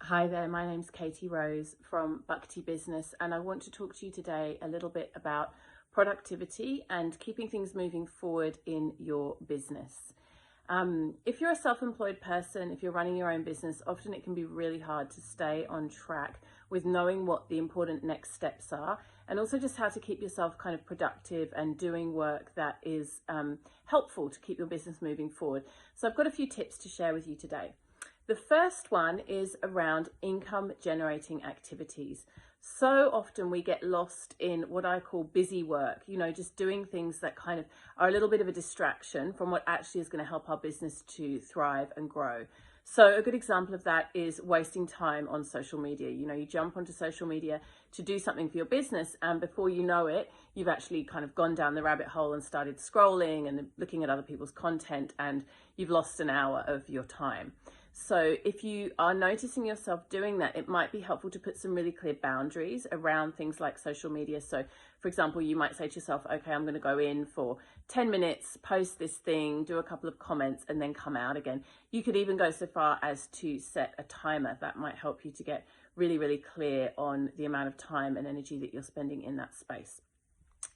Hi there, my name's Katie Rose from Bhakti Business, and I want to talk to you today a little bit about productivity and keeping things moving forward in your business. If you're a self-employed person, if you're running your own business, often it can be really hard to stay on track with knowing what the important next steps are, and also just how to keep yourself kind of productive and doing work that is helpful to keep your business moving forward. So I've got a few tips to share with you today. The first one is around income generating activities. So often we get lost in what I call busy work, just doing things that kind of are a little bit of a distraction from what actually is going to help our business to thrive and grow. So a good example of that is wasting time on social media. You jump onto social media to do something for your business, and before you know it, you've actually kind of gone down the rabbit hole and started scrolling and looking at other people's content, and you've lost an hour of your time. So if you are noticing yourself doing that, it might be helpful to put some really clear boundaries around things like social media. So for example, you might say to yourself, okay, I'm going to go in for 10 minutes, post this thing, do a couple of comments, and then come out again. You could even go so far as to set a timer. That might help you to get really, really clear on the amount of time and energy that you're spending in that space.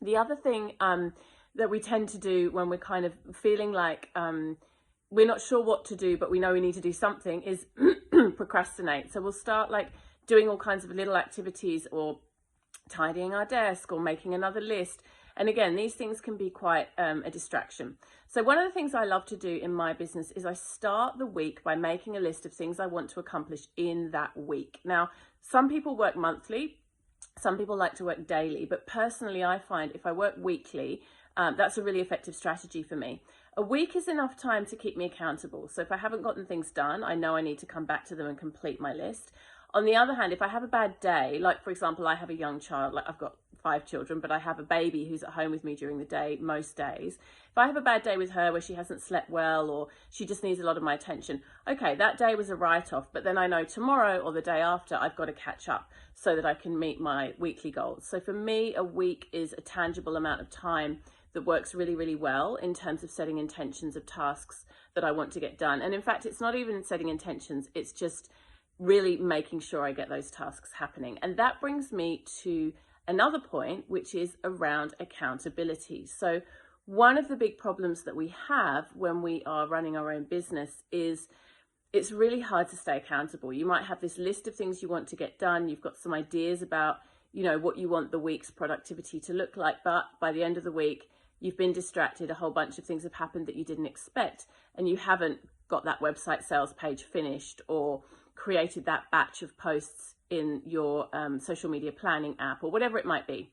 The other thing that we tend to do when we're kind of feeling like we're not sure what to do, but we know we need to do something, is procrastinate. So we'll start like doing all kinds of little activities, or tidying our desk, or making another list. And again, these things can be quite a distraction. So one of the things I love to do in my business is I start the week by making a list of things I want to accomplish in that week. Now, some people work monthly, some people like to work daily, but personally I find if I work weekly, that's a really effective strategy for me. A week is enough time to keep me accountable. So if I haven't gotten things done, I know I need to come back to them and complete my list. On the other hand, if I have a bad day, like for example, I have a young child, like I've got 5 children, but I have a baby who's at home with me during the day, most days. If I have a bad day with her where she hasn't slept well, or she just needs a lot of my attention, okay, that day was a write-off, but then I know tomorrow or the day after, I've got to catch up so that I can meet my weekly goals. So for me, a week is a tangible amount of time that works really, really well in terms of setting intentions of tasks that I want to get done. And in fact, it's not even setting intentions, it's just really making sure I get those tasks happening. And that brings me to another point, which is around accountability. So one of the big problems that we have when we are running our own business is it's really hard to stay accountable. You might have this list of things you want to get done. You've got some ideas about, what you want the week's productivity to look like. But by the end of the week, you've been distracted, a whole bunch of things have happened that you didn't expect, and you haven't got that website sales page finished or created that batch of posts in your social media planning app, or whatever it might be.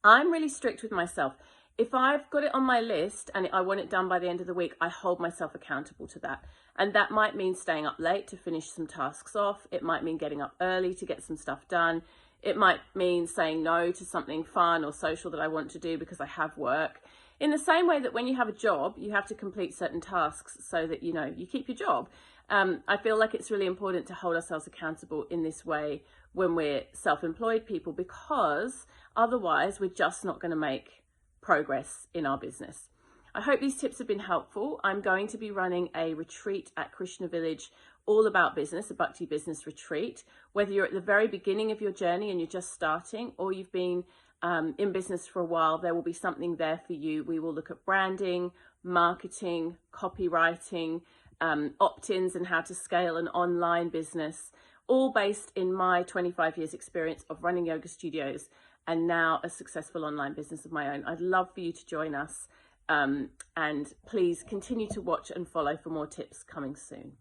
I'm really strict with myself. If I've got it on my list and I want it done by the end of the week, I hold myself accountable to that. And that might mean staying up late to finish some tasks off. It might mean getting up early to get some stuff done. It might mean saying no to something fun or social that I want to do because I have work. In the same way that when you have a job, you have to complete certain tasks so that, you keep your job. I feel like it's really important to hold ourselves accountable in this way when we're self-employed people, because otherwise we're just not going to make progress in our business. I hope these tips have been helpful. I'm going to be running a retreat at Krishna Village all about business, a Bhakti Business retreat. Whether you're at the very beginning of your journey and you're just starting, or you've been in business for a while, there will be something there for you. We will look at branding, marketing, copywriting, opt-ins, and how to scale an online business, all based in my 25 years experience of running yoga studios and now a successful online business of my own. I'd love for you to join us, and please continue to watch and follow for more tips coming soon.